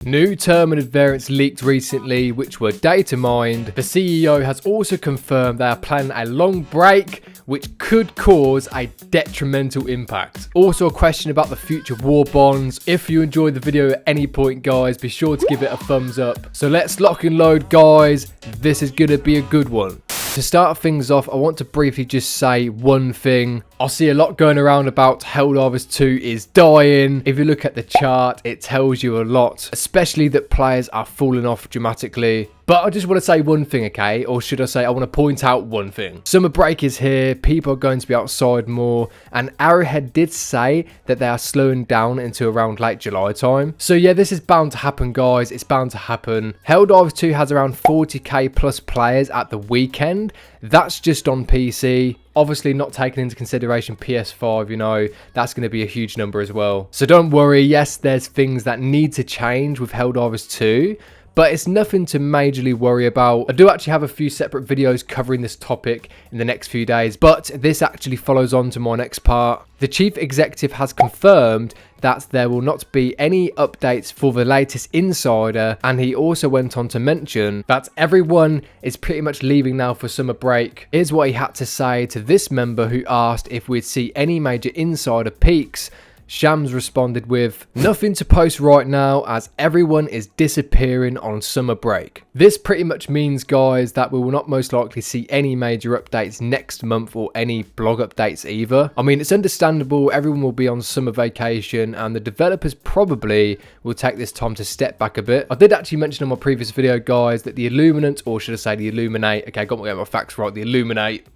New terminid variants leaked recently, which were data mined. The CEO has also confirmed they are planning a long break, which could cause a detrimental impact. Also a question about the future Warbonds. If you enjoyed the video at any point, guys, be sure to give it a thumbs up. So let's lock and load, guys. This is gonna be a good one. To start things off, I want to briefly just say one thing. I see a lot going around about Helldivers 2 is dying. If you look at the chart, it tells you a lot, especially that players are falling off dramatically. But I just want to say one thing, okay? Or should I say, I want to point out one thing. Summer break is here, people are going to be outside more, and Arrowhead did say that they are slowing down into around late July time. So yeah, this is bound to happen, guys. It's bound to happen. Helldivers 2 has around 40k plus players at the weekend. That's just on PC. Obviously not taking into consideration PS5, you know, that's going to be a huge number as well. So don't worry, yes, there's things that need to change with Helldivers 2. But it's nothing to majorly worry about. I do actually have a few separate videos covering this topic in the next few days, but this actually follows on to my next part. The chief executive has confirmed that there will not be any updates for the latest Insider, and he also went on to mention that everyone is pretty much leaving now for summer break. Here's what he had to say to this member who asked if we'd see any major Insider peaks. Shams responded with, "Nothing to post right now as everyone is disappearing on summer break." This pretty much means, guys, that we will not most likely see any major updates next month or any blog updates either. I mean, it's understandable, everyone will be on summer vacation and the developers probably will take this time to step back a bit. I did actually mention in my previous video, guys, that the Illuminate, or should I say the Illuminate, okay, got my facts right, the Illuminate,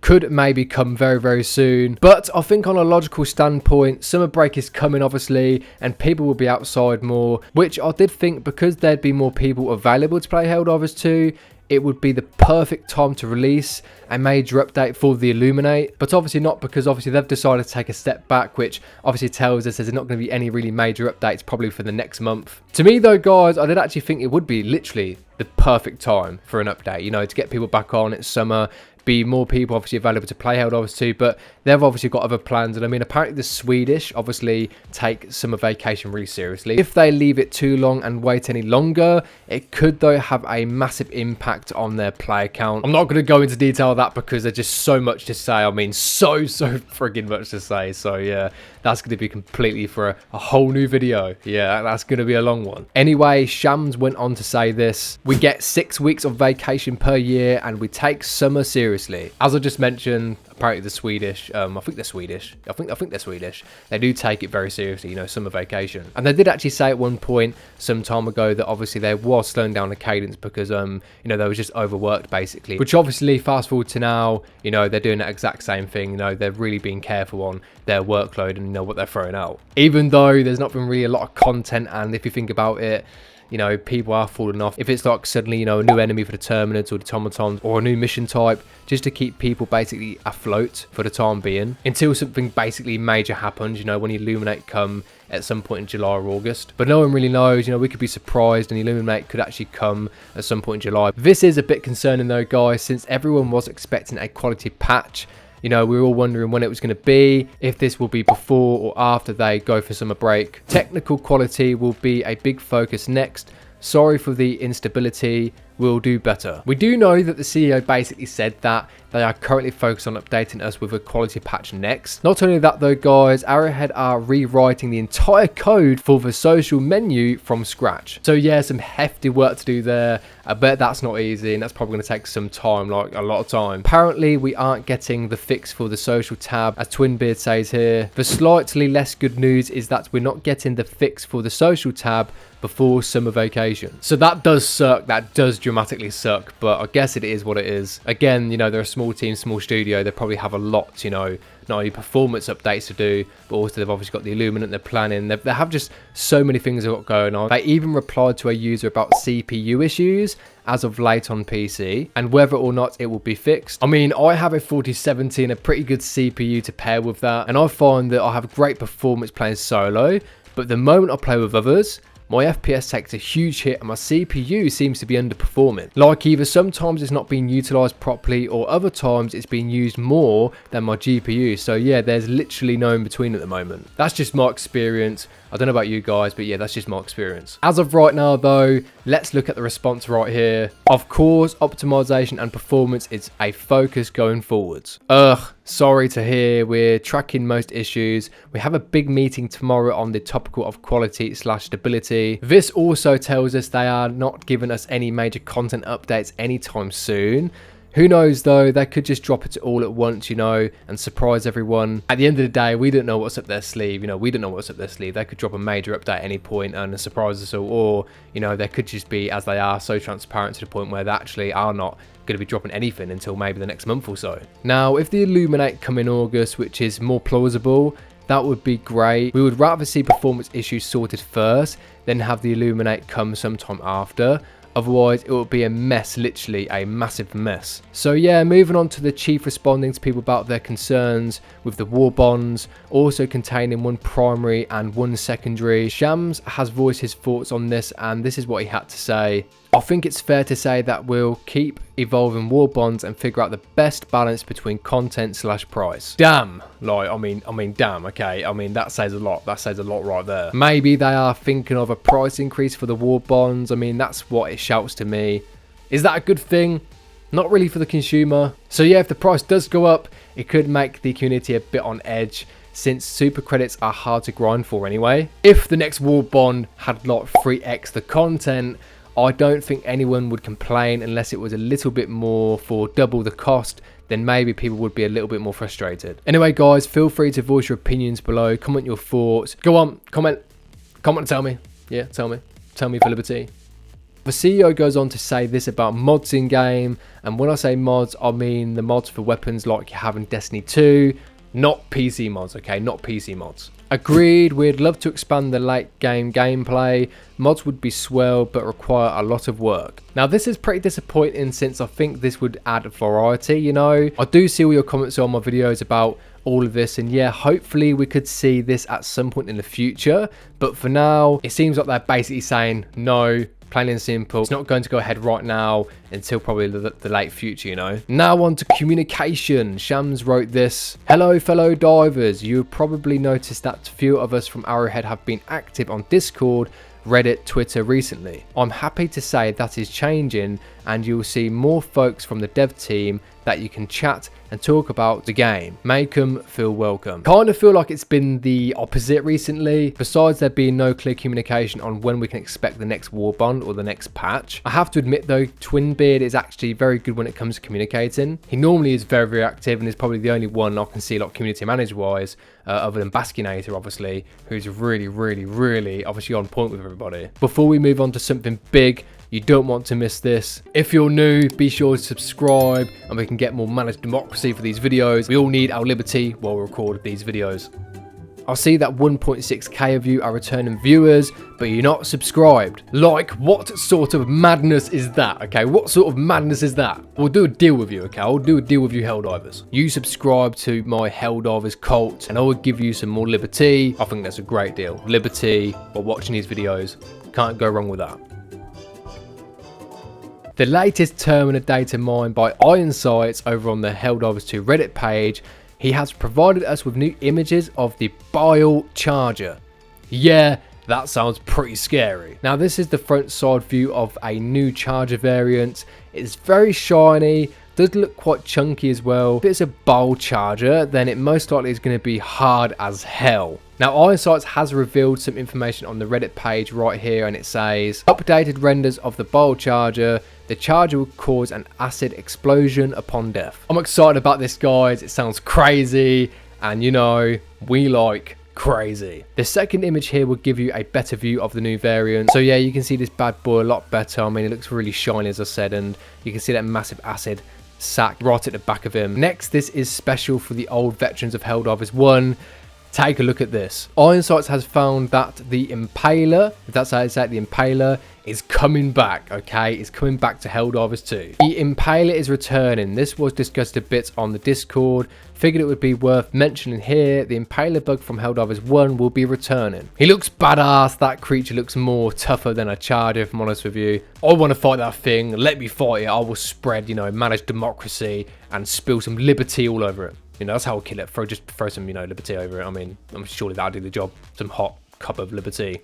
could maybe come very, very soon. But I think on a logical standpoint, summer break is coming, obviously, and people will be outside more, which I did think because there'd be more people available to play Helldivers 2, it would be the perfect time to release a major update for the Illuminate. But obviously not, because obviously they've decided to take a step back, which obviously tells us there's not going to be any really major updates probably for the next month. To me though, guys, I did actually think it would be literally the perfect time for an update, you know, to get people back on. It's summer, be more people obviously available to play Helldivers 2, but they've obviously got other plans. And I mean, apparently the Swedish obviously take summer vacation really seriously. If they leave it too long and wait any longer, it could though have a massive impact on their player count. I'm not going to go into detail of that because there's just so much to say. I mean, so friggin' much to say. So yeah, that's going to be completely for a whole new video. Yeah, that's going to be a long one. Anyway, Shams went on to say this: "We get 6 weeks of vacation per year and we take summer seriously." As I just mentioned, apparently the Swedish, I think they're Swedish. I think they're Swedish. They do take it very seriously, you know, summer vacation. And they did actually say at one point some time ago that obviously they was slowing down the cadence because, you know, they were just overworked basically. Which obviously, fast forward to now, you know, they're doing the exact same thing. You know, they're really being careful on their workload and, you know, what they're throwing out. Even though there's not been really a lot of content, and if you think about it, you know, people are falling off. If it's like suddenly, you know, a new enemy for the terminids or the automatons, or a new mission type, just to keep people basically afloat for the time being until something basically major happens, you know, when Illuminate come at some point in July or August. But no one really knows, you know, we could be surprised and Illuminate could actually come at some point in July. This is a bit concerning though, guys, since everyone was expecting a quality patch. You know, we were all wondering when it was going to be, if this will be before or after they go for summer break. Technical quality will be a big focus next. Sorry for the instability. We'll do better. We do know that the CEO basically said that they are currently focused on updating us with a quality patch next. Not only that though, guys, Arrowhead are rewriting the entire code for the social menu from scratch. So yeah, some hefty work to do there. I bet that's not easy, and that's probably going to take some time, like a lot of time. Apparently we aren't getting the fix for the social tab, as Twinbeard says here. The slightly less good news is that we're not getting the fix for the social tab before summer vacation. So that does suck, that does dramatically suck, but I guess it is what it is. Again, you know, they're a small team, small studio, they probably have a lot, you know, not only performance updates to do, but also they've obviously got the Illuminate, they're planning, they have just so many things they've got going on. They even replied to a user about CPU issues as of late on PC, and whether or not it will be fixed. I mean, I have a 4070 and a pretty good CPU to pair with that, and I find that I have great performance playing solo, but the moment I play with others, my FPS takes a huge hit and my CPU seems to be underperforming. Like, either sometimes it's not being utilized properly or other times it's being used more than my GPU. So yeah, there's literally no in between at the moment. That's just my experience. I don't know about you guys, but yeah, that's just my experience. As of right now though, let's look at the response right here. Of course, optimization and performance is a focus going forwards. Sorry to hear, we're tracking most issues. We have a big meeting tomorrow on the topic of quality/stability. This also tells us they are not giving us any major content updates anytime soon. Who knows though, they could just drop it all at once, you know, and surprise everyone. At the end of the day, we don't know what's up their sleeve, you know, we don't know what's up their sleeve. They could drop a major update at any point and surprise us all, or, you know, they could just be, as they are, so transparent to the point where they actually are not going to be dropping anything until maybe the next month or so. Now, if the Illuminate come in August, which is more plausible, that would be great. We would rather see performance issues sorted first, then have the Illuminate come sometime after. Otherwise, it will be a mess, literally a massive mess. So yeah, moving on to the chief responding to people about their concerns with the Warbonds, also containing one primary and one secondary. Shams has voiced his thoughts on this, and this is what he had to say. I think it's fair to say that we'll keep evolving Warbonds and figure out the best balance between content/price. Damn, like, I mean, damn, okay. I mean, that says a lot. That says a lot right there. Maybe they are thinking of a price increase for the Warbonds. I mean, that's what it shouts to me. Is that a good thing? Not really for the consumer. So yeah, if the price does go up, it could make the community a bit on edge, since super credits are hard to grind for anyway. If the next Warbond had like 3x the content, I don't think anyone would complain unless it was a little bit more for double the cost. Then maybe people would be a little bit more frustrated. Anyway, guys, feel free to voice your opinions below. Comment your thoughts. Go on, comment and tell me. Yeah, tell me for liberty. The CEO goes on to say this about mods in game, and when I say mods, I mean the mods for weapons like you have in Destiny 2, not PC mods, okay, not PC mods. Agreed, we'd love to expand the late game gameplay. Mods would be swell, but require a lot of work. Now this is pretty disappointing, since I think this would add variety, you know. I do see all your comments on my videos about all of this, and yeah, hopefully we could see this at some point in the future, but for now it seems like they're basically saying no, plain and simple. It's not going to go ahead right now until probably the late future, you know. Now on to communication. Shams wrote this: hello fellow divers, you have probably noticed that few of us from Arrowhead have been active on Discord, Reddit, Twitter recently. I'm happy to say that is changing, and you'll see more folks from the dev team that you can chat and talk about the game. Make them feel welcome. Kind of feel like it's been the opposite recently. Besides there being no clear communication on when we can expect the next Warbond or the next patch. I have to admit though, Twinbeard is actually very good when it comes to communicating. He normally is very, very active, and is probably the only one I can see like community manager wise, other than Baskinator obviously, who's really obviously on point with everybody. Before we move on to something big, you don't want to miss this. If you're new, be sure to subscribe, and we can get more managed democracy for these videos. We all need our liberty while we record these videos. I see that 1.6k of you are returning viewers, but you're not subscribed. Like, what sort of madness is that, okay? What sort of madness is that? We'll do a deal with you, okay? I'll do a deal with you, Helldivers. You subscribe to my Helldivers cult, and I will give you some more liberty. I think that's a great deal. Liberty while watching these videos. Can't go wrong with that. The latest terminid data mined by Ironsights over on the Helldivers II Reddit page, he has provided us with new images of the Bile charger. Yeah, that sounds pretty scary. Now this is the front side view of a new charger variant. It's very shiny, does look quite chunky as well. If it's a Bile charger, then it most likely is going to be hard as hell. Now Ironsights has revealed some information on the Reddit page right here, and it says, updated renders of the Bile charger. The charger will cause an acid explosion upon death. I'm excited about this, guys. It sounds crazy, and you know, we like crazy. The second image here will give you a better view of the new variant. So yeah, you can see this bad boy a lot better. I mean, it looks really shiny, as I said, and you can see that massive acid sack right at the back of him. Next, this is special for the old veterans of Helldivers 1. Take a look at this. Ironsights has found that the Impaler, if that's how you say it, the Impaler is coming back, okay? It's coming back to Helldivers 2. The Impaler is returning. This was discussed a bit on the Discord. Figured it would be worth mentioning here. The Impaler bug from Helldivers 1 will be returning. He looks badass. That creature looks more tougher than a charger, if I'm honest with you. I want to fight that thing. Let me fight it. I will spread, you know, manage democracy and spill some liberty all over it. You know, that's how I'll kill it. Just throw some, you know, liberty over it. I mean, I'm surely that'll do the job. Some hot cup of liberty.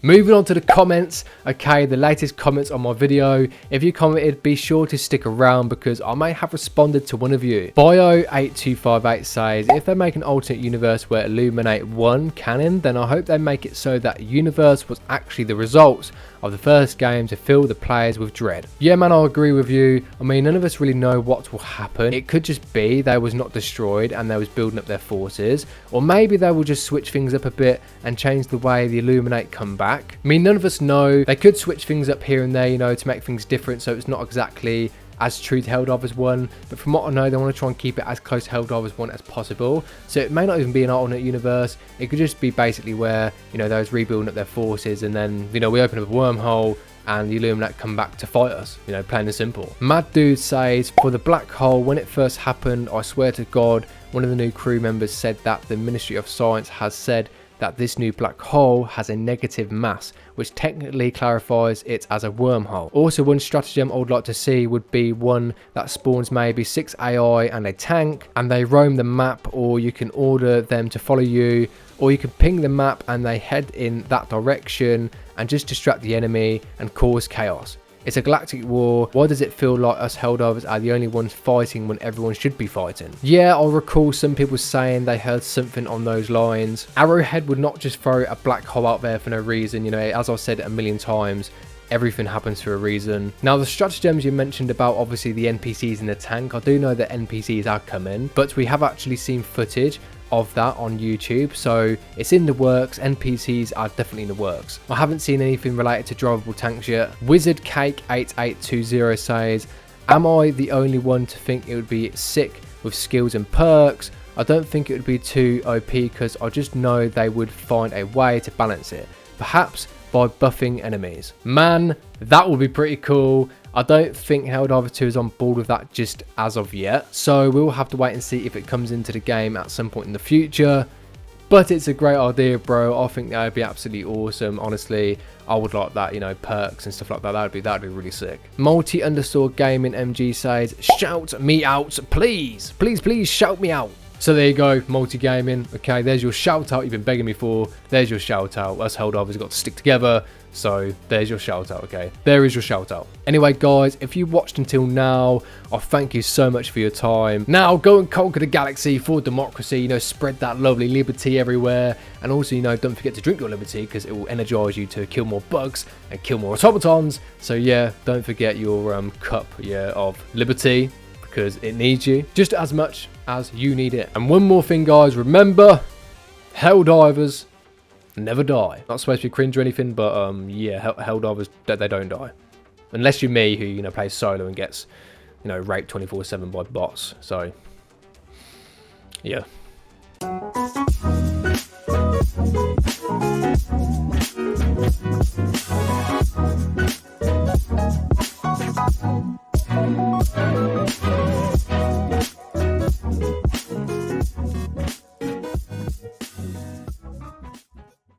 Moving on to the comments. Okay, the latest comments on my video. If you commented, be sure to stick around because I may have responded to one of you. Bio8258 says, if they make an alternate universe where Illuminate 1 canon, then I hope they make it so that universe was actually the results of the first game to fill the players with dread. Yeah man, I agree with you. I mean, none of us really know what will happen. It could just be they was not destroyed and they was building up their forces, or maybe they will just switch things up a bit and change the way the Illuminate come back. I mean, none of us know. They could switch things up here and there, you know, to make things different so it's not exactly as true to Helldivers 1, but from what I know, they want to try and keep it as close to Helldivers 1 as possible. So it may not even be an alternate universe. It could just be basically where, you know, they was rebuilding up their forces and then, you know, we open up a wormhole and the Illuminate come back to fight us, you know, plain and simple. Mad Dude says, for the black hole, when it first happened, I swear to God, one of the new crew members said that the Ministry of Science has said that this new black hole has a negative mass, which technically clarifies it as a wormhole. Also, one stratagem I would like to see would be one that spawns maybe 6 AI and a tank, and they roam the map, or you can order them to follow you, or you can ping the map and they head in that direction and just distract the enemy and cause chaos. It's a galactic war. Why does it feel like us Helldivers are the only ones fighting when everyone should be fighting? Yeah, I recall some people saying they heard something on those lines. Arrowhead would not just throw a black hole out there for no reason. You know, as I've said it a million times, everything happens for a reason. Now, the stratagems you mentioned about obviously the NPCs in the tank, I do know that NPCs are coming, but we have actually seen footage of that on YouTube, so it's in the works. NPCs are definitely in the works. I haven't seen anything related to drivable tanks yet. Wizard Cake 8820 says, am I the only one to think it would be sick with skills and perks? I don't think it would be too OP because I just know they would find a way to balance it, perhaps by buffing enemies. Man, that would be pretty cool. I don't think Helldivers 2 is on board with that just as of yet, so we'll have to wait and see if it comes into the game at some point in the future. But it's a great idea, bro. I think that would be absolutely awesome. Honestly, I would like that, you know, perks and stuff like that. That'd be really sick. Multi_gaming MG says, shout me out, please. Please shout me out. So there you go, multi-gaming. Okay, there's your shout out you've been begging me for. There's your shout out. Us Helldivers got to stick together. So there's your shout out, okay? There is your shout out. Anyway, guys, if you watched until now, I thank you so much for your time. Now go and conquer the galaxy for democracy, you know, spread that lovely liberty everywhere. And also, you know, don't forget to drink your liberty because it will energize you to kill more bugs and kill more automatons. So yeah, don't forget your cup, yeah, of liberty, because it needs you just as much as you need it. And one more thing, guys, remember, Helldivers never die. Not supposed to be cringe or anything, but yeah, Helldivers, they don't die. Unless you're me, who, you know, plays solo and gets, you know, raped 24/7 by bots. So yeah.